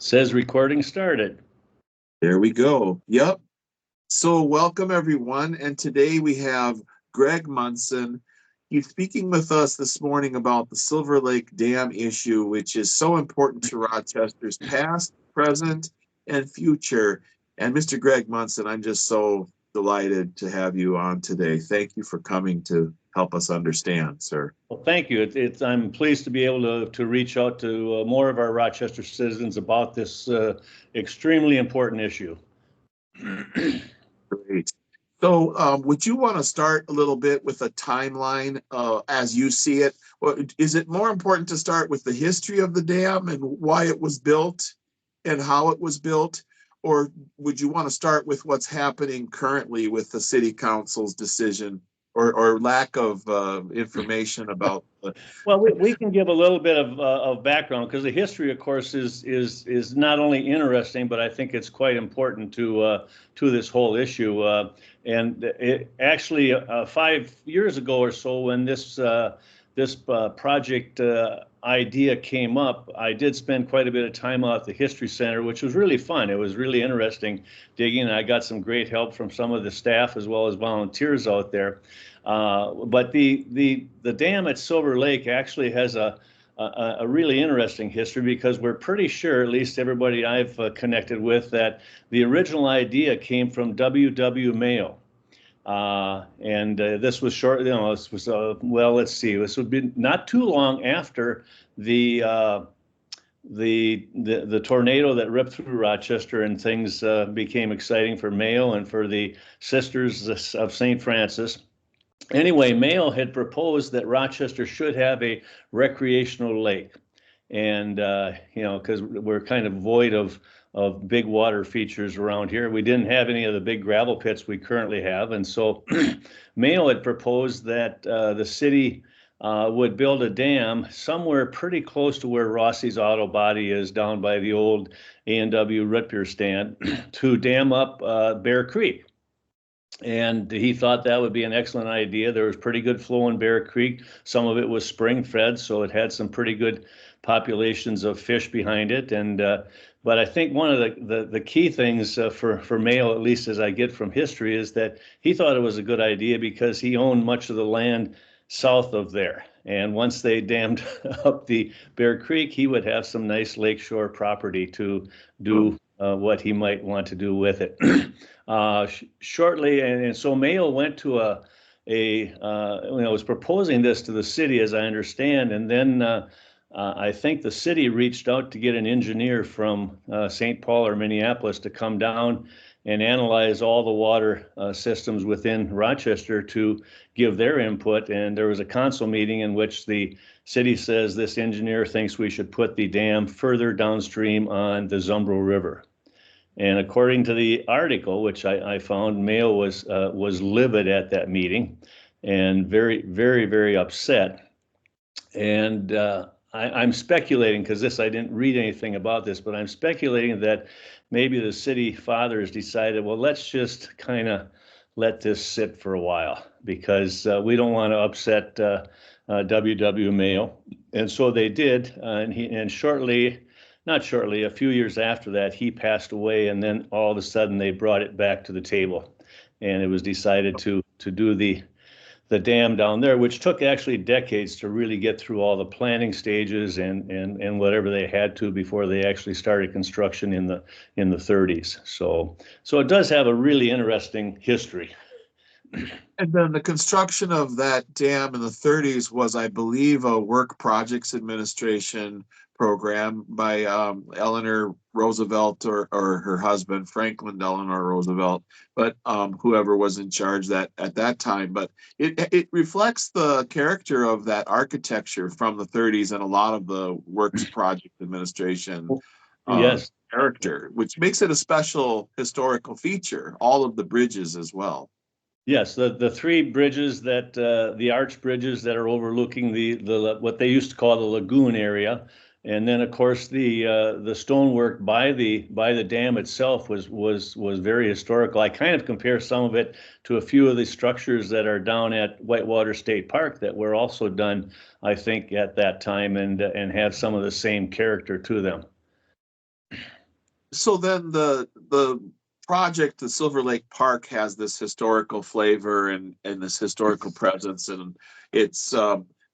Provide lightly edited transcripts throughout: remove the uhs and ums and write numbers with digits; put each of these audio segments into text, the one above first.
Says recording started. There we go. Yep. So welcome everyone. And today we have Greg Munson. He's speaking with us this morning about the Silver Lake Dam issue, which is so important to Rochester's past, present, and future. And Mr. Greg Munson, I'm just so delighted to have you on today. Thank you for coming to help us understand, sir. Well, thank you. I'm pleased to be able to reach out to more of our Rochester citizens about this extremely important issue. Great. So would you want to start a little bit with a timeline as you see it? Well, is it more important to start with the history of the dam and why it was built and how it was built? Or would you want to start with what's happening currently with the city council's decision or lack of information about the... Well, we can give a little bit of background, because the history, of course, is not only interesting, but I think it's quite important to this whole issue. And it actually 5 years ago or so, when this project idea came up, I did spend quite a bit of time out at the History Center, which was really fun. It was really interesting digging. I got some great help from some of the staff as well as volunteers out there. But the dam at Silver Lake actually has a really interesting history, because we're pretty sure, at least everybody I've connected with, that the original idea came from W.W. Mayo. And this was short, this was, well, let's see, this would be not too long after the tornado that ripped through Rochester, and things became exciting for Mayo and for the Sisters of St. Francis. Anyway, Mayo had proposed that Rochester should have a recreational lake. And, because we're kind of void of big water features around here. We didn't have any of the big gravel pits we currently have. And so Mayo had proposed that the city would build a dam somewhere pretty close to where Rossi's Auto Body is, down by the old A&W root beer stand, to dam up Bear Creek. And he thought that would be an excellent idea. There was pretty good flow in Bear Creek. Some of it was spring fed, so it had some pretty good populations of fish behind it. And but I think one of the key things for Mayo, at least as I get from history, is that he thought it was a good idea because he owned much of the land south of there. And once they dammed up the Bear Creek, he would have some nice lakeshore property to do what he might want to do with it. Shortly, and so Mayo went to was proposing this to the city, as I understand, and then I think the city reached out to get an engineer from St. Paul or Minneapolis to come down and analyze all the water systems within Rochester to give their input. And there was a council meeting in which the city says this engineer thinks we should put the dam further downstream on the Zumbro River. And according to the article, which I found, Mayo was livid at that meeting and very, very, very upset. And I'm speculating, because I didn't read anything about this, but I'm speculating that maybe the city fathers decided, well, let's just kind of let this sit for a while, because we don't want to upset W.W. Mayo. And so they did, and not shortly, a few years after that, he passed away, and then all of a sudden they brought it back to the table, and it was decided to do the dam down there, which took actually decades to really get through all the planning stages and whatever they had to before they actually started construction in the 30s. So it does have a really interesting history. And then the construction of that dam in the 30s was, I believe, a Work Projects Administration program by Eleanor Roosevelt or her husband, Franklin Delano Roosevelt, but whoever was in charge at that time. But it reflects the character of that architecture from the 30s and a lot of the Works Project Administration Yes. character, which makes it a special historical feature, all of the bridges as well. Yes, the three bridges that the arch bridges that are overlooking the what they used to call the lagoon area, and then of course the stonework by the dam itself was very historical. I kind of compare some of it to a few of the structures that are down at Whitewater State Park that were also done, I think, at that time, and have some of the same character to them. So then the project, the Silver Lake Park, has this historical flavor and this historical presence, and it's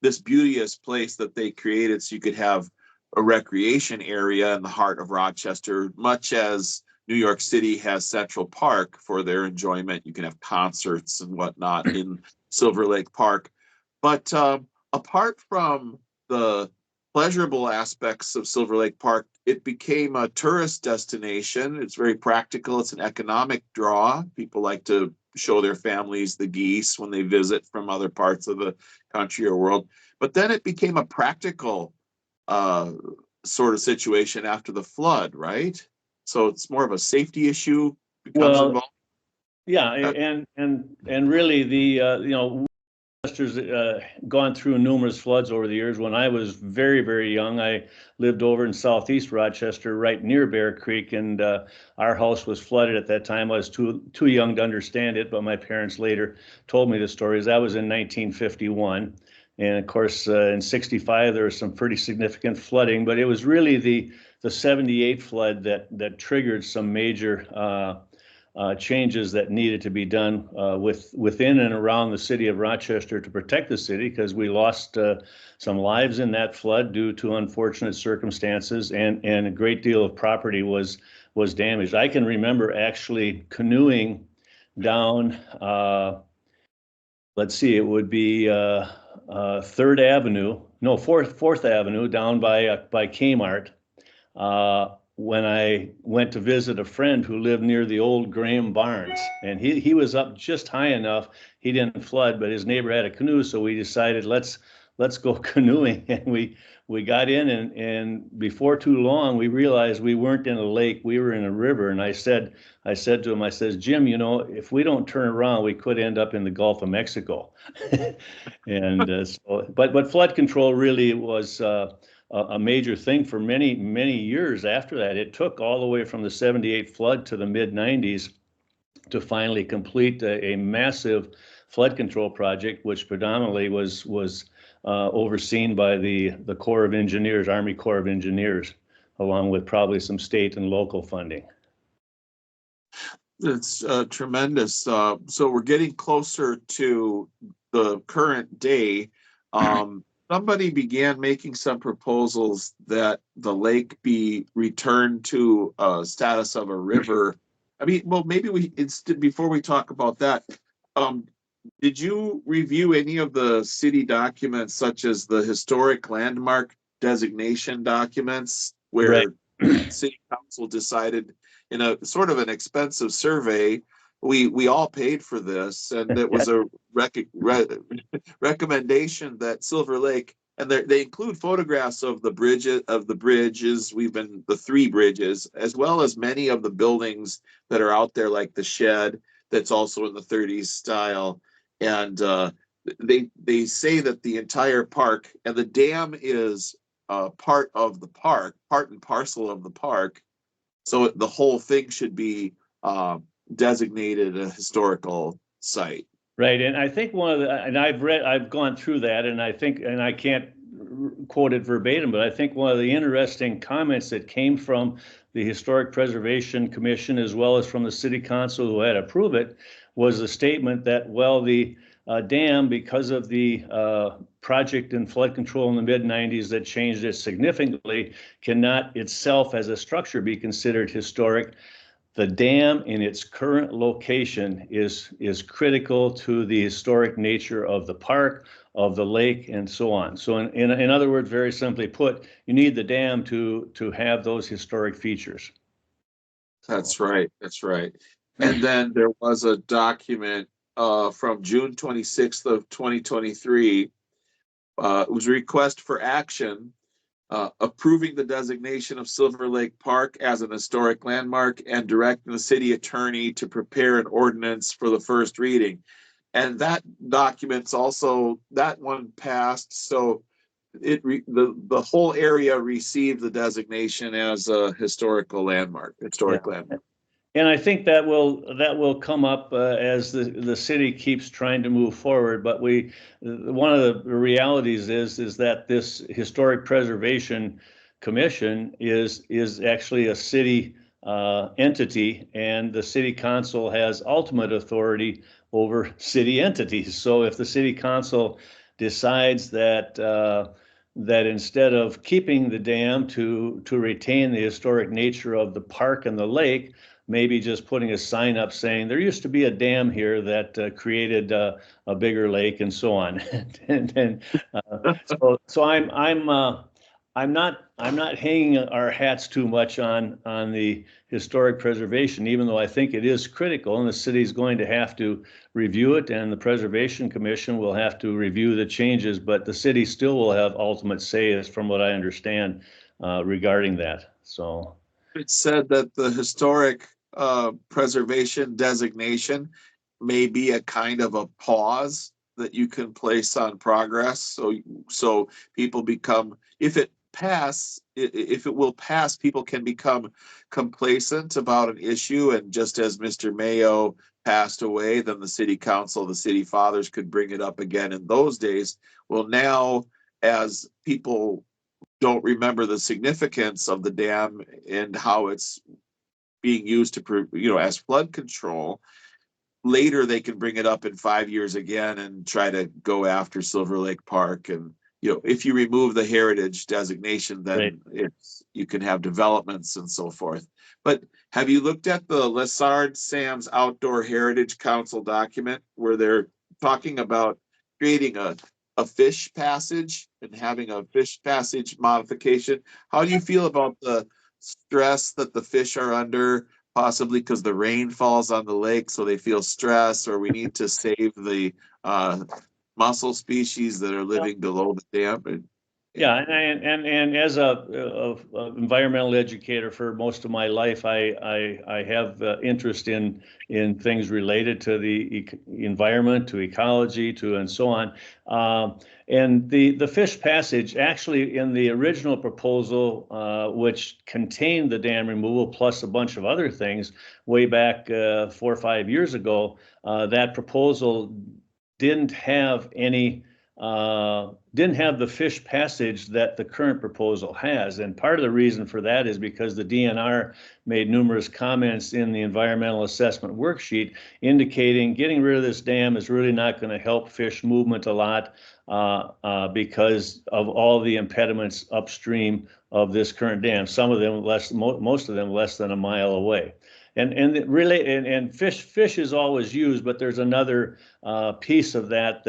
this beauteous place that they created so you could have a recreation area in the heart of Rochester, much as New York City has Central Park for their enjoyment. You can have concerts and whatnot in Silver Lake Park. But apart from the pleasurable aspects of Silver Lake Park, it became a tourist destination. It's very practical. It's an economic draw. People like to show their families the geese when they visit from other parts of the country or world. But then it became a practical sort of situation after the flood, right? So it's more of a safety issue becomes Well, involved. yeah, Uh, and really the Rochester's gone through numerous floods over the years. When I was very, very young, I lived over in southeast Rochester, right near Bear Creek, and our house was flooded at that time. I was too young to understand it, but my parents later told me the stories. That was in 1951. And of course, in 65, there was some pretty significant flooding, but it was really the 78 flood that triggered some major changes that needed to be done within and around the city of Rochester to protect the city, because we lost some lives in that flood due to unfortunate circumstances, and a great deal of property was damaged. I can remember actually canoeing down, let's see, it would be Third Avenue, no, Fourth Avenue, down by Kmart, when I went to visit a friend who lived near the old Graham Barns, and he was up just high enough. He didn't flood, but his neighbor had a canoe, so we decided let's go canoeing, and we got in, and before too long we realized we weren't in a lake, we were in a river. And I said to him, I says, Jim, if we don't turn around, we could end up in the Gulf of Mexico. And but flood control really was a major thing for many, many years after that. It took all the way from the 78 flood to the mid 90s to finally complete a massive flood control project, which predominantly was overseen by the Corps of Engineers, Army Corps of Engineers, along with probably some state and local funding. It's tremendous. So we're getting closer to the current day. Somebody began making some proposals that the lake be returned to a status of a river. I mean, well, maybe before we talk about that, um, did you review any of the city documents, such as the historic landmark designation documents, Right. where city council decided in a sort of an expensive survey, we all paid for this, and it was a recommendation that Silver Lake, and they include photographs of the bridges. We've been the three bridges, as well as many of the buildings that are out there, like the shed that's also in the 30s style. And they say that the entire park and the dam is part of the park, part and parcel of the park. So the whole thing should be designated a historical site. Right, and I think and I've gone through that, and I think, and I can't quote it verbatim, but I think one of the interesting comments that came from the Historic Preservation Commission, as well as from the City Council who had approved it, was the statement that, well, the dam, because of the project in flood control in the mid 90s that changed it significantly, cannot itself as a structure be considered historic. The dam in its current location is critical to the historic nature of the park, of the lake, and so on. So in other words, very simply put, you need the dam to have those historic features. That's right. That's right. And then there was a document from June 26th of 2023. It was a request for action approving the designation of Silver Lake Park as an historic landmark and directing the city attorney to prepare an ordinance for the first reading. And that document's also, that one passed. So the whole area received the designation as a historic landmark. And I think that will come up as the city keeps trying to move forward. But one of the realities is that this Historic Preservation Commission is actually a city entity, and the city council has ultimate authority over city entities. So if the city council decides that that instead of keeping the dam to retain the historic nature of the park and the lake, maybe just putting a sign up saying there used to be a dam here that created a bigger lake and so on. and so I'm not hanging our hats too much on the historic preservation, even though I think it is critical, and the city's going to have to review it, and the Preservation Commission will have to review the changes, but the city still will have ultimate say, as from what I understand, regarding that. So It said that the historic preservation designation may be a kind of a pause that you can place on progress. So people become, if it will pass, people can become complacent about an issue. And just as Mr. Mayo passed away, then the city council, the city fathers could bring it up again in those days. Well, now as people don't remember the significance of the dam and how it's being used to, as flood control, later they can bring it up in 5 years again and try to go after Silver Lake Park. And if you remove the heritage designation, then right. you can have developments and so forth. But have you looked at the Lessard Sam's Outdoor Heritage Council document where they're talking about creating a fish passage and having a fish passage modification? How do you feel about the stress that the fish are under, possibly because the rain falls on the lake, so they feel stress, or we need to save the mussel species that are living below the dam? Yeah, and as a environmental educator for most of my life, I have interest in things related to the environment, to ecology, to and so on. And the fish passage, actually, in the original proposal, which contained the dam removal plus a bunch of other things, way back 4 or 5 years ago, that proposal didn't have any. Didn't have the fish passage that the current proposal has. And part of the reason for that is because the DNR made numerous comments in the environmental assessment worksheet indicating getting rid of this dam is really not going to help fish movement a lot because of all the impediments upstream of this current dam. Some of them most of them less than a mile away. And fish is always used, but there's another piece of that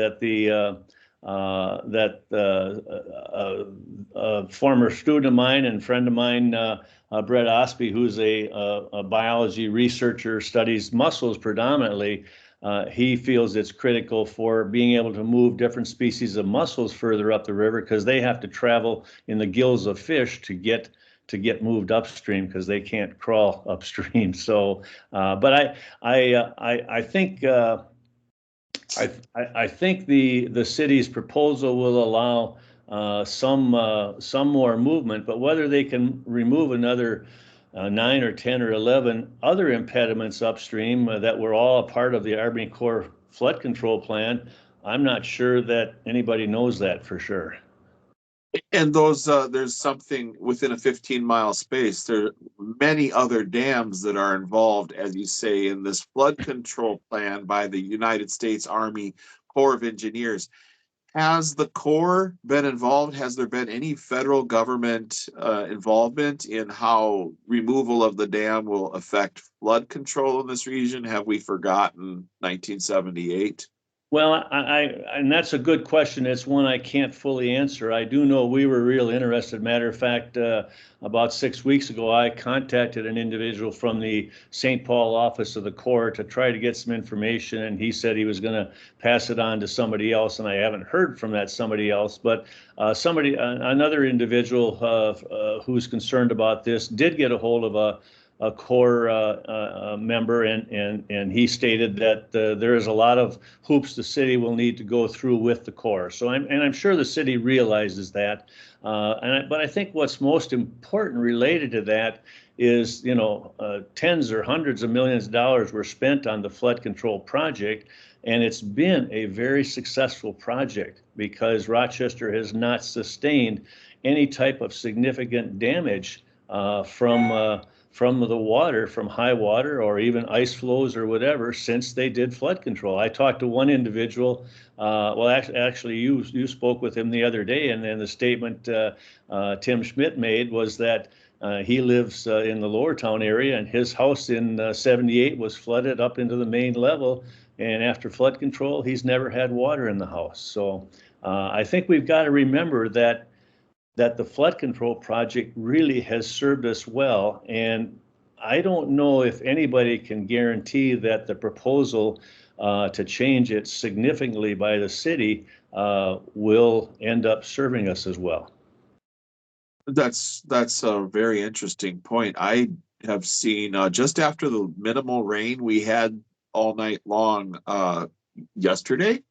a former student of mine and friend of mine, Brett Osby, who's a biology researcher, studies mussels predominantly. He feels it's critical for being able to move different species of mussels further up the river because they have to travel in the gills of fish to get moved upstream because they can't crawl upstream. So, but I think. I think the city's proposal will allow some more movement, but whether they can remove another 9 or 10 or 11 other impediments upstream that were all a part of the Army Corps flood control plan, I'm not sure that anybody knows that for sure. And there's something within a 15-mile space. There are many other dams that are involved, as you say, in this flood control plan by the United States Army Corps of Engineers. Has the Corps been involved? Has there been any federal government involvement in how removal of the dam will affect flood control in this region? Have we forgotten 1978? Well, and that's a good question. It's one I can't fully answer. I do know we were real interested. Matter of fact, about 6 weeks ago, I contacted an individual from the St. Paul office of the Corps to try to get some information, and he said he was going to pass it on to somebody else, and I haven't heard from that somebody else. But another individual who's concerned about this did get a hold of a Corps member, and he stated that there is a lot of hoops the city will need to go through with the Corps. So I'm sure the city realizes that. But I think what's most important related to that is, tens or hundreds of millions of dollars were spent on the flood control project, and it's been a very successful project because Rochester has not sustained any type of significant damage from the water, from high water or even ice flows or whatever, since they did flood control. I talked to one individual. Well, actually, you spoke with him the other day, and then the statement Tim Schmidt made was that he lives in the Lower Town area, and his house in '78 was flooded up into the main level. And after flood control, he's never had water in the house. So I think we've got to remember that the flood control project really has served us well. And I don't know if anybody can guarantee that the proposal to change it significantly by the city will end up serving us as well. That's a very interesting point. I have seen just after the minimal rain we had all night long yesterday,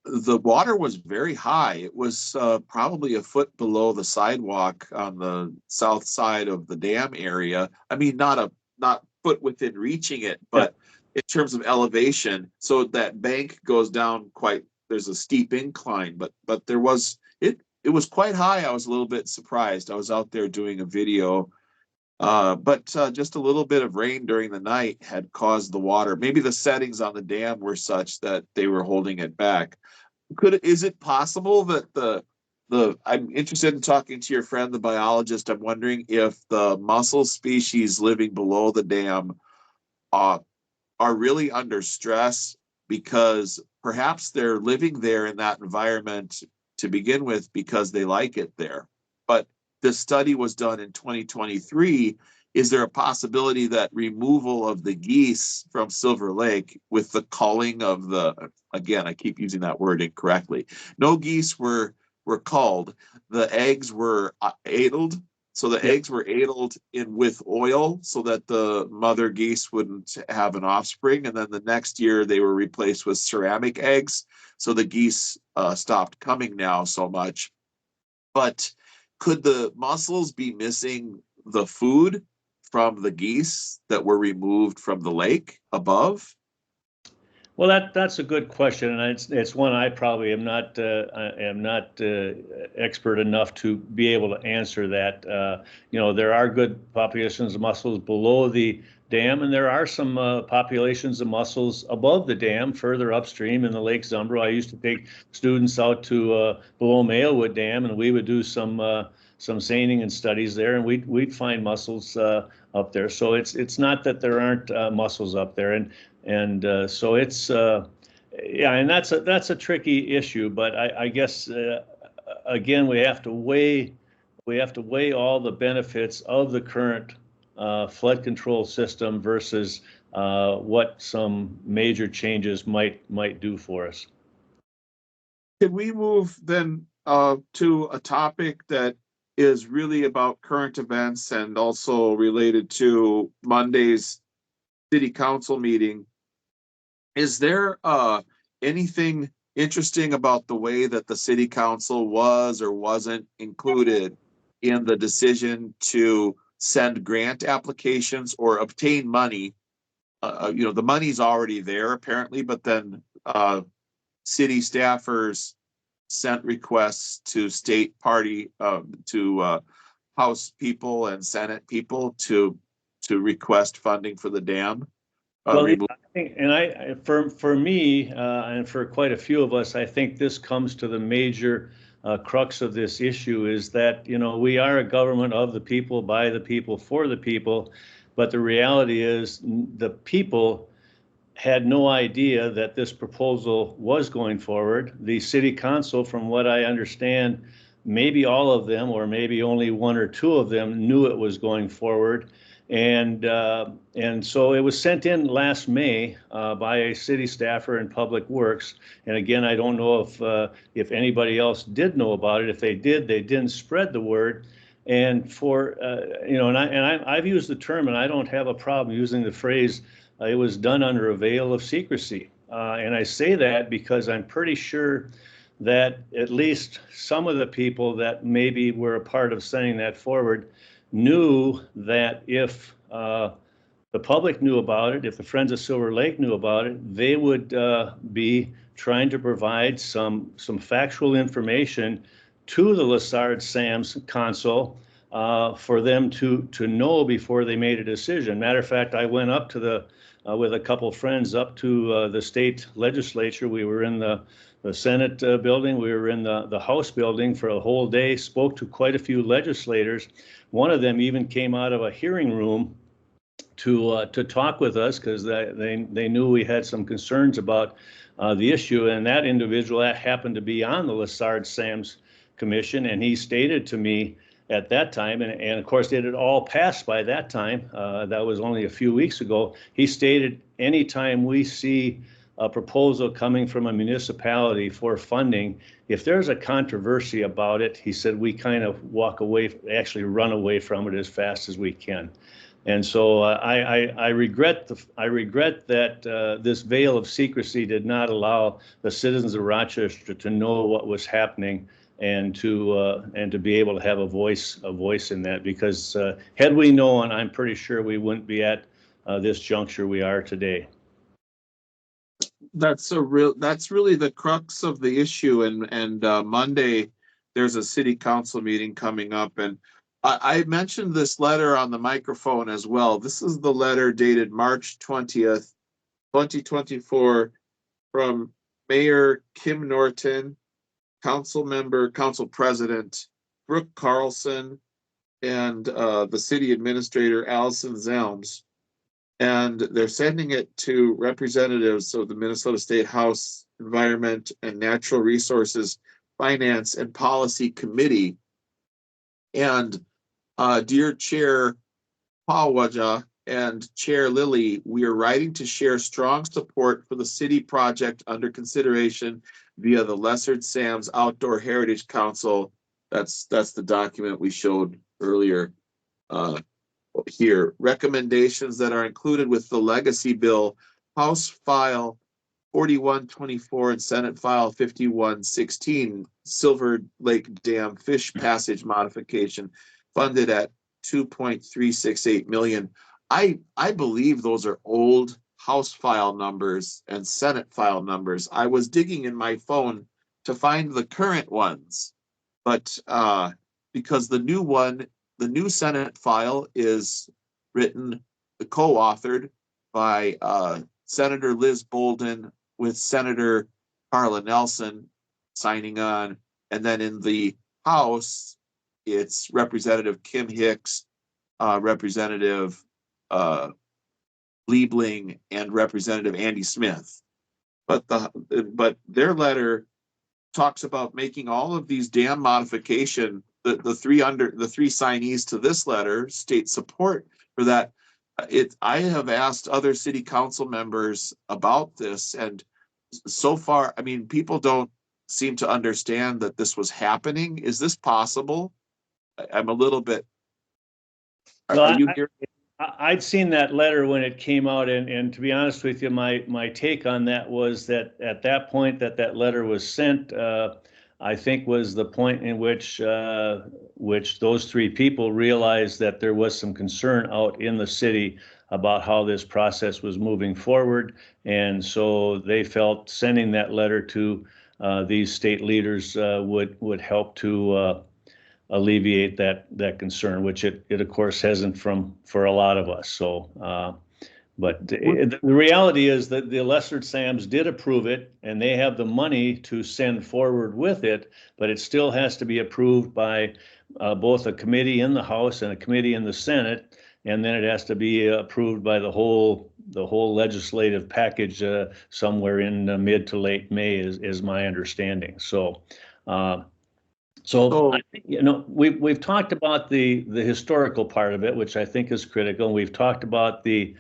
the water was very high. It was probably a foot below the sidewalk on the south side of the dam area. I mean, not foot within reaching it, but in terms of elevation. So that bank goes down quite. There's a steep incline, but there was it was quite high. I was a little bit surprised. I was out there doing a video. But just a little bit of rain during the night had caused the water. Maybe the settings on the dam were such that they were holding it back. Is it possible that I'm interested in talking to your friend, the biologist. I'm wondering if the mussel species living below the dam are really under stress because perhaps they're living there in that environment to begin with because they like it there. But this study was done in 2023. Is there a possibility that removal of the geese from Silver Lake with the culling of again, I keep using that word incorrectly. No geese were culled. The eggs were addled. So the eggs were addled in with oil so that the mother geese wouldn't have an offspring. And then the next year they were replaced with ceramic eggs. So the geese stopped coming now so much. But could the mussels be missing the food from the geese that were removed from the lake above? Well, that's a good question, and it's one I probably am not expert enough to be able to answer that. There are good populations of mussels below the dam, and there are some populations of mussels above the dam, further upstream in the Lake Zumbro. I used to take students out to below Maywood Dam, and we would do some seining and studies there, and we'd find mussels up there. So it's not that there aren't mussels up there, and so it's and that's a tricky issue. But I guess again we have to weigh all the benefits of the current flood control system versus what some major changes might do for us. Can we move then to a topic that is really about current events and also related to Monday's city council meeting? Is there anything interesting about the way that the city council was or wasn't included in the decision to send grant applications or obtain money? The money's already there apparently, but then city staffers sent requests to state party to House people and Senate people to request funding for the dam. Well, I think, and for me, and for quite a few of us, I think this comes to the major crux of this issue is that, we are a government of the people, by the people, for the people, but the reality is the people had no idea that this proposal was going forward. The city council, from what I understand, maybe all of them, or maybe only one or two of them, knew it was going forward. And so it was sent in last May by a city staffer in Public Works. And again, I don't know if anybody else did know about it. If they did, they didn't spread the word. And I've used the term, and I don't have a problem using the phrase, it was done under a veil of secrecy. And I say that because I'm pretty sure that at least some of the people that maybe were a part of sending that forward knew that if the public knew about it, if the Friends of Silver Lake knew about it, they would be trying to provide some factual information to the Lessard Sams Council for them to know before they made a decision. Matter of fact, I went up to the with a couple friends up to the state legislature. We were in the Senate building. We were in the House building for a whole day, spoke to quite a few legislators. One of them even came out of a hearing room to talk with us because they knew we had some concerns about the issue. And that individual that happened to be on the Lessard-Sams Commission, and he stated to me at that time, and of course it had all passed by that time, that was only a few weeks ago, he stated anytime we see a proposal coming from a municipality for funding, if there's a controversy about it, he said, we kind of walk away, actually run away from it as fast as we can. And so I regret that this veil of secrecy did not allow the citizens of Rochester to know what was happening and to be able to have a voice in that. Because had we known, I'm pretty sure we wouldn't be at this juncture we are today. That's really the crux of the issue. And Monday there's a city council meeting coming up, and I mentioned this letter on the microphone as well. This is the letter dated March 20th, 2024, from Mayor Kim Norton, Council President Brooke Carlson, and the City Administrator Allison Zelms. And they're sending it to representatives of the Minnesota State House Environment and Natural Resources Finance and Policy Committee. And dear Chair Pawaja and Chair Lilly, we are writing to share strong support for the city project under consideration via the Lessard-Sams Outdoor Heritage Council. That's the document we showed earlier here. Recommendations that are included with the legacy bill, House File 4124 and Senate File 5116, Silver Lake Dam Fish Passage Modification, funded at $2.368 million. I believe those are old House file numbers and Senate file numbers. I was digging in my phone to find the current ones, but because the new Senate file is written, co-authored by Senator Liz Bolden with Senator Carla Nelson signing on, and then in the House, it's Representative Kim Hicks, Representative Liebling, and Representative Andy Smith. But their letter talks about making all of these dam modification. The three signees to this letter state support for that. I have asked other city council members about this, and so far, I mean, people don't seem to understand that this was happening. Is this possible? I'm a little bit. Are you here? I'd seen that letter when it came out, and to be honest with you, my take on that was that at that point that letter was sent, I think was the point in which those three people realized that there was some concern out in the city about how this process was moving forward, and so they felt sending that letter to these state leaders would help to alleviate that concern, which it of course hasn't for a lot of us. So, but the reality is that the Lessard-Sams did approve it, and they have the money to send forward with it, but it still has to be approved by both a committee in the House and a committee in the Senate, and then it has to be approved by the whole legislative package somewhere in mid to late May is my understanding. So. So I think, we've talked about the historical part of it, which I think is critical. And we've talked about the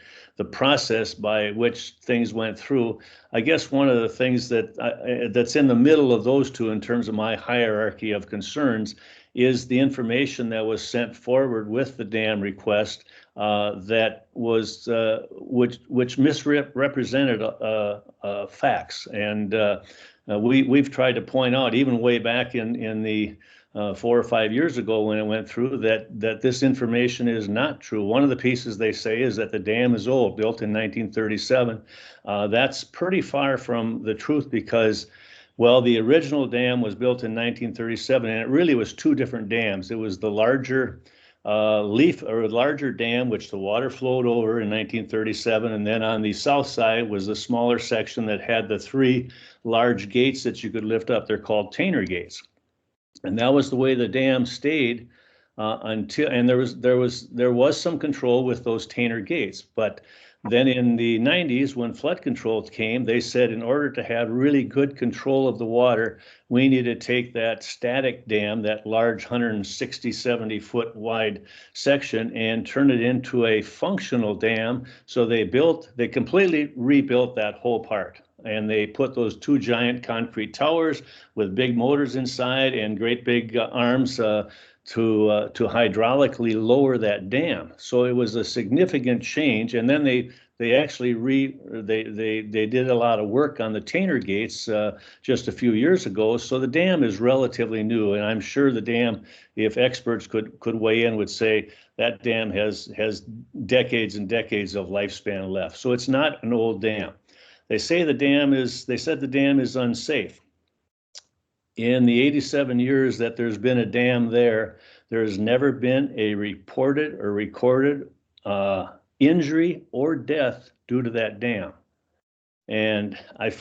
process by which things went through. I guess one of the things that's in the middle of those two in terms of my hierarchy of concerns is the information that was sent forward with the dam request that was which misrepresented facts. And we've tried to point out, even way back in the 4 or 5 years ago when it went through, that this information is not true. One of the pieces they say is that the dam is old, built in 1937. That's pretty far from the truth because, well, the original dam was built in 1937, and it really was two different dams. It was the larger Leaf or a larger dam, which the water flowed over in 1937. And then on the south side was the smaller section that had the three large gates that you could lift up. They're called Tainer gates. And that was the way the dam stayed until, and there was some control with those Tainer gates. But then in the 90s, when flood control came, they said in order to have really good control of the water, we need to take that static dam, that large 160, 70 foot wide section, and turn it into a functional dam. So they completely rebuilt that whole part. And they put those two giant concrete towers with big motors inside and great big arms to hydraulically lower that dam. So it was a significant change. And then they actually they did a lot of work on the Tainer gates just a few years ago. So the dam is relatively new, and I'm sure the dam, if experts could weigh in, would say that dam has decades and decades of lifespan left. So it's not an old dam. They said the dam is unsafe. In the 87 years that there's been a dam there has never been a reported or recorded injury or death due to that dam. And I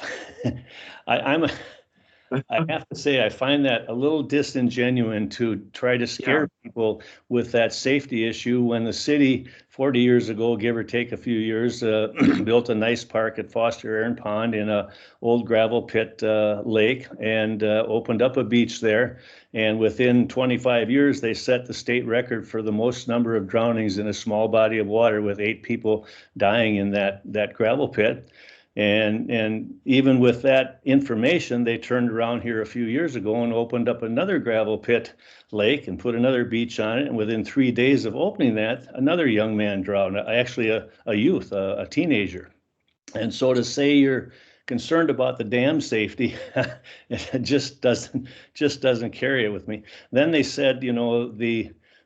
have to say, I find that a little disingenuous to try to scare people with that safety issue when the city 40 years ago, give or take a few years, built a nice park at Foster Aaron Pond in a old gravel pit lake and opened up a beach there. And within 25 years, they set the state record for the most number of drownings in a small body of water, with 8 people dying in that gravel pit. And even with that information, they turned around here a few years ago and opened up another gravel pit lake and put another beach on it. And within 3 days of opening that, another young man drowned, actually a youth, a teenager. And so to say you're concerned about the dam safety, it just doesn't carry it with me. Then they said,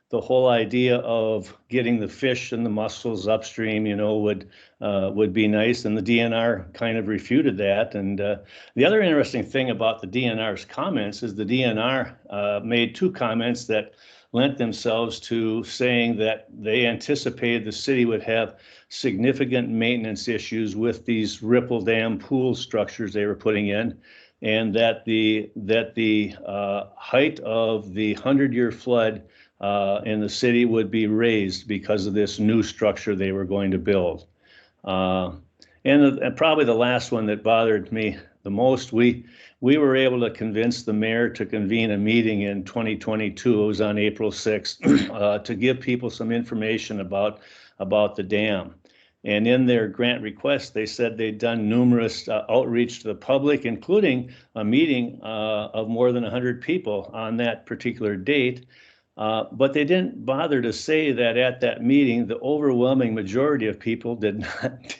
the whole idea of getting the fish and the mussels upstream, would be nice, and the DNR kind of refuted that. And the other interesting thing about the DNR's comments is the DNR made 2 comments that lent themselves to saying that they anticipated the city would have significant maintenance issues with these ripple dam pool structures they were putting in, and that the height of the 100-year flood in the city would be raised because of this new structure they were going to build. And probably the last one that bothered me the most, we were able to convince the mayor to convene a meeting in 2022. It was on April 6th to give people some information about the dam. And in their grant request, they said they'd done numerous outreach to the public, including a meeting of more than 100 people on that particular date. But they didn't bother to say that at that meeting, the overwhelming majority of people did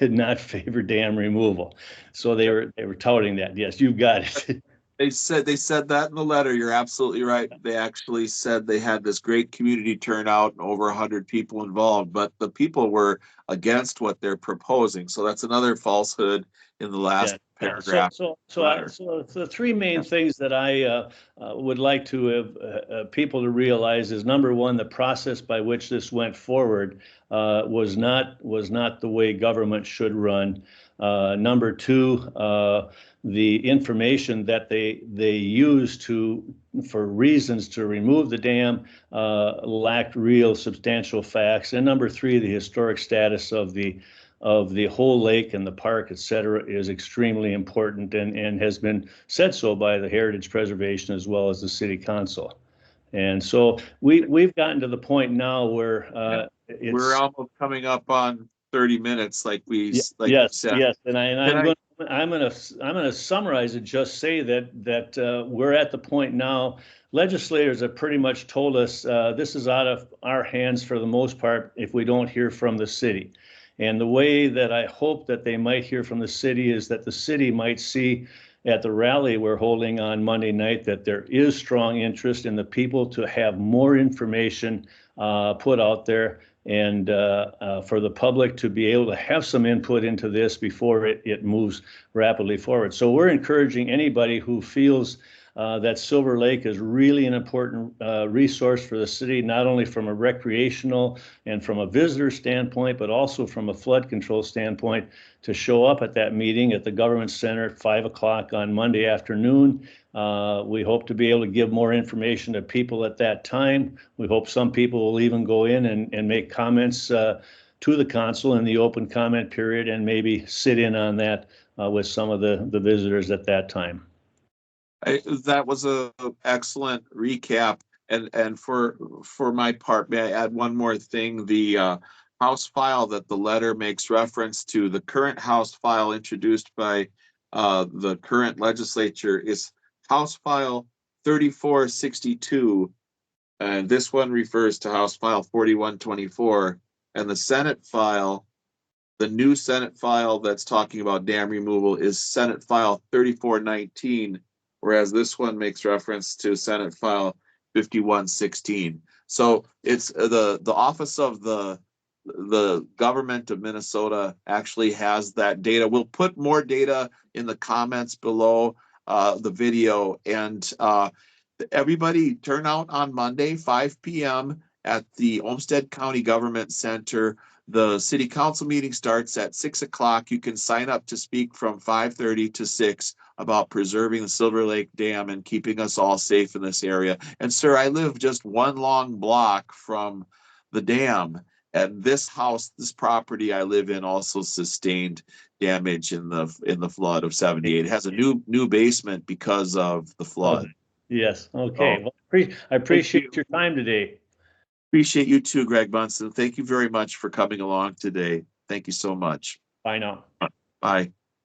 not favor dam removal. So they were touting that. Yes, you've got it. They said that in the letter. You're absolutely right. They actually said they had this great community turnout and over 100 people involved, but the people were against what they're proposing. So that's another falsehood in the last paragraph. So the 3 main things that I would like to have people to realize is, number one, the process by which this went forward was not the way government should run. Number 2, the information that they used for reasons to remove the dam lacked real substantial facts. And number 3, the historic status of the whole lake and the park, et cetera, is extremely important and has been said so by the Heritage Preservation as well as the City Council. And so we've gotten to the point now where we're almost coming up on 30 minutes, like we said. Yes, and I'm going to summarize and just say that we're at the point now. Legislators have pretty much told us this is out of our hands for the most part if we don't hear from the city. And the way that I hope that they might hear from the city is that the city might see at the rally we're holding on Monday night that there is strong interest in the people to have more information put out there, and for the public to be able to have some input into this before it moves rapidly forward. So we're encouraging anybody who feels that Silver Lake is really an important resource for the city, not only from a recreational and from a visitor standpoint, but also from a flood control standpoint, to show up at that meeting at the Government Center at 5 o'clock on Monday afternoon. We hope to be able to give more information to people at that time. We hope some people will even go in and make comments to the council in the open comment period and maybe sit in on that with some of the visitors at that time. That was a excellent recap. And for my part, may I add one more thing? The House file that the letter makes reference to, the current House file introduced by the current legislature, is House File 3462. And this one refers to House File 4124. And the Senate file, the new Senate file that's talking about dam removal, is Senate File 3419, whereas this one makes reference to Senate File 5116. So it's the office of the government of Minnesota actually has that data. We'll put more data in the comments below the video. And everybody turn out on Monday, 5 p.m. at the Olmsted County Government Center. The city council meeting starts at 6 o'clock. You can sign up to speak from 5:30 to 6 about preserving the Silver Lake Dam and keeping us all safe in this area. And sir, I live just one long block from the dam. And this house, this property I live in, also sustained damage in the flood of '78. It has a new basement because of the flood. Yes. Okay. Well, I appreciate your time today. Appreciate you too, Greg Munson. Thank you very much for coming along today. Thank you so much. Bye now. Bye.